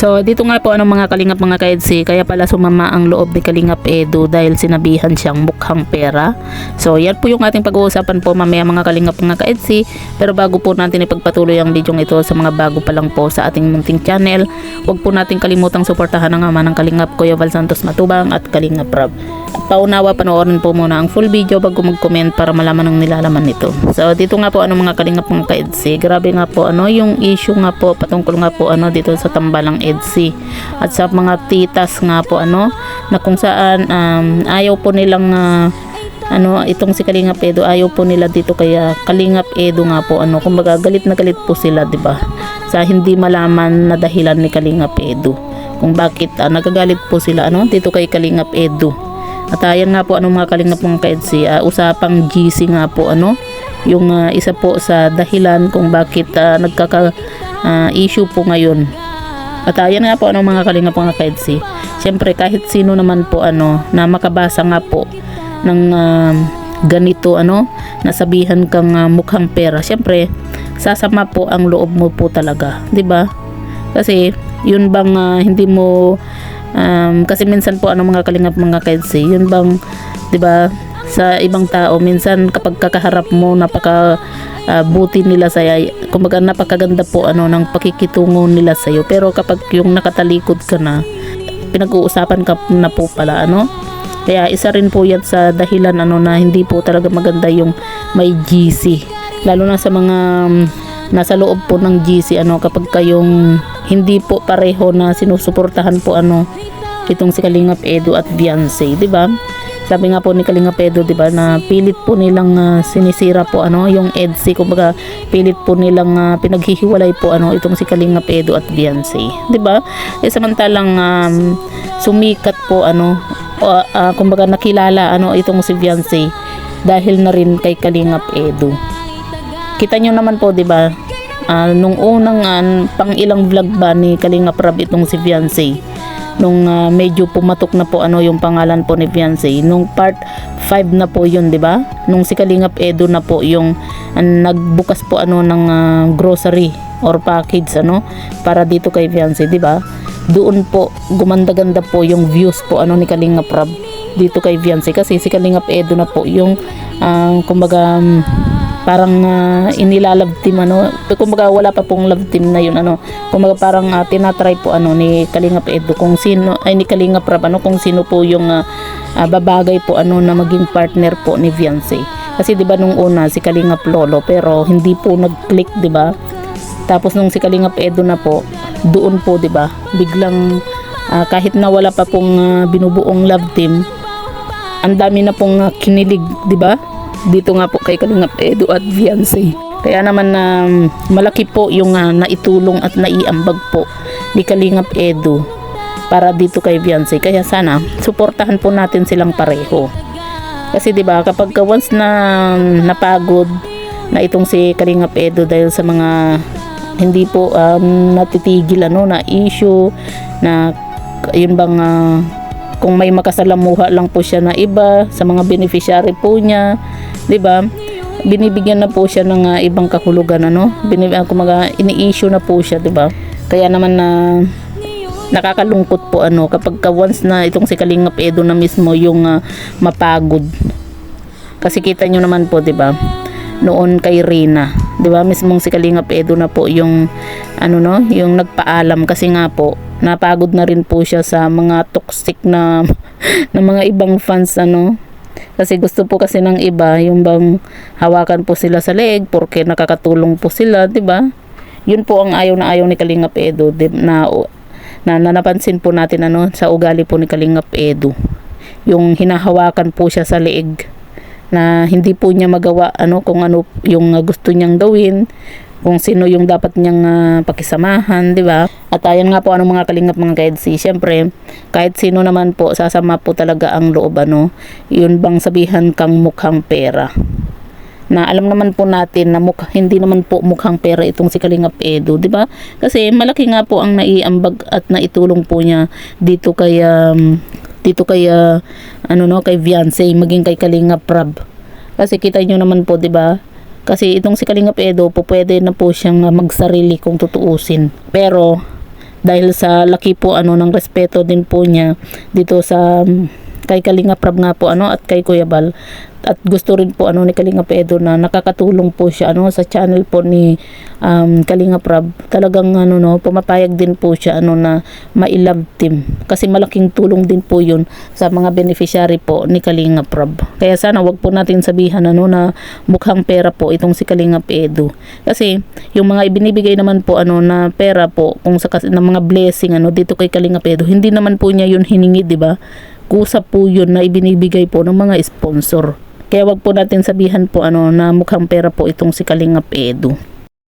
So dito nga po mga kalingap mga kaedsi, kaya pala sumama ang loob ni Kalingap Edu dahil sinabihan siyang mukhang pera. So yan po yung ating pag-uusapan po mamaya mga kalingap mga kaedsi. Pero bago po natin ipagpatuloy ang video ito sa mga bago pa lang po sa ating munting channel, huwag po natin kalimutang suportahan ang ama ng Kalingap Kuya Val Santos Matubang at Kalingap Rob. At paunawa panoorin po muna ang full video bago mag-comment para malaman ang nilalaman nito. So dito nga po mga kalingap mga kaedsi, grabe nga po yung issue nga po patungkol nga po dito sa Tambalang EDSI at sa mga titas nga po na kung saan ayaw po nilang itong si Kalingap Edu, ayaw po nila dito kaya Kalingap Edu nga po kumbaga galit na galit po sila, di ba, sa hindi malaman na dahilan ni Kalingap Edu kung bakit nagagalit po sila dito kay Kalingap Edu. At ayan nga po mga kalingap mga kaedsi, usapang GC nga po yung isa po sa dahilan kung bakit issue po ngayon. At ayan nga po mga kalingap mga kaedsi, syempre kahit sino naman po na makabasa nga po ng ganito nasabihan kang mukhang pera, syempre sasama po ang loob mo po talaga, di ba? Kasi yun bang hindi mo kasi minsan po mga kalingap mga kaedsi, yun bang, di ba, sa ibang tao minsan kapag kakaharap mo napaka buti nila sa'yo, kumbaga napakaganda po ng pakikitungo nila sa'yo, pero kapag yung nakatalikod ka na, pinag-uusapan ka na po pala kaya isa rin po yan sa dahilan na hindi po talaga maganda yung may GC, lalo na sa mga nasa loob po ng GC kapag kayong hindi po pareho na sinusuportahan po itong si Kalingap Edu at Beyonce, di ba? Sabi nga po ni Kalingap Edu, di ba, na pilit po nilang sinisira po yung EDSI, kumbaga pilit po nilang pinaghihiwalay po itong si Kalingap Edu at Beyonce, di ba? Samantalang sumikat po kumbaga nakilala itong si Beyonce dahil na rin kay Kalingap Edu. Kita nyo naman po, di ba, nung unang pang ilang vlog ba ni Kalingap Rob itong si Beyonce, nung medyo pumatok na po yung pangalan po ni Beyonce, nung part 5 na po yun, di ba, nung si Kalingap Edu na po yung nagbukas po ng grocery or package para dito kay Beyonce, di ba, doon po gumanda-ganda po yung views po ni Kalingap Rob dito kay Beyonce, kasi si Kalingap Edu na po yung kumbaga parang inilalove team kumbaga wala pa pong love team na yun kumbaga parang tinatry po ni Kalingap Edu kung sino ay ni Kalingap Rob kung sino po yung babagay po na maging partner po ni Beyonce, kasi di ba nung una si Kalingap Lolo, pero hindi po nag-click, di ba, tapos nung si Kalingap Edu na po, doon po, di ba, biglang kahit na wala pa pong binubuong love team, ang dami na pong kinilig, di ba, dito nga po kay Kalingap Edu at Beyonce. Kaya naman malaki po yung naitulong at naiambag po ni Kalingap Edu para dito kay Beyonce. Kaya sana suportahan po natin silang pareho. Kasi di ba kapag once na napagod na itong si Kalingap Edu dahil sa mga hindi po natitigil na issue, na yun bang kung may makasalamuha lang po siya na iba sa mga beneficiary po niya, di ba, binibigyan na po siya ng ibang kahulugan kumaga ini-issue na po siya, di ba? Kaya naman nakakalungkot po kapag once na itong si Kalingap Edu na mismo yung mapagod. Kasi kita nyo naman po, di ba, noon kay Rina, di ba, mismong si Kalingap Edu na po yung yung nagpaalam, kasi nga po napagod na rin po siya sa mga toxic na mga ibang fans kasi gusto po kasi ng iba yung bang hawakan po sila sa leeg porque nakakatulong po sila, di ba? Yun po ang ayaw na ayaw ni Kalingap Edu, na napansin po natin sa ugali po ni Kalingap Edu, yung hinahawakan po siya sa leeg na hindi po niya magawa kung yung gusto niyang gawin, kung sino yung dapat niyang pakisamahan, di ba? At ayan nga po mga kalingap mga kaedsi, syempre kahit sino naman po sasama po talaga ang loob yun bang sabihan kang mukhang pera, na alam naman po natin na hindi naman po mukhang pera itong si Kalingap Edu, di ba? Kasi malaki nga po ang naiambag at naitulong po niya dito kay kay Beyonce, maging kay Kalingap Rob. Kasi kita niyo naman po, di ba, Kasi itong si Kalingap Edu po pwede na po siyang magsarili kung tutuusin. Pero dahil sa laki po ng respeto din po niya dito sa kay Kalinga Prab nga po at kay Kuya Bal, at gusto rin po ni Kalinga Edo na nakakatulong po siya sa channel po ni Kalinga Prab. Talagang pumapayag din po siya na ma-love team, kasi malaking tulong din po yun sa mga beneficiary po ni Kalinga Prab. Kaya sana wag po natin sabihan na mukhang pera po itong si Kalinga Edo, kasi yung mga ibinibigay naman po na pera po kung sa ng mga blessing dito kay Kalinga Edo, hindi naman po niya yun hiningi, di ba? Kusa po yun na ibinibigay po ng mga sponsor. Kaya wag po natin sabihan po na mukhang pera po itong si Kalinga Edo.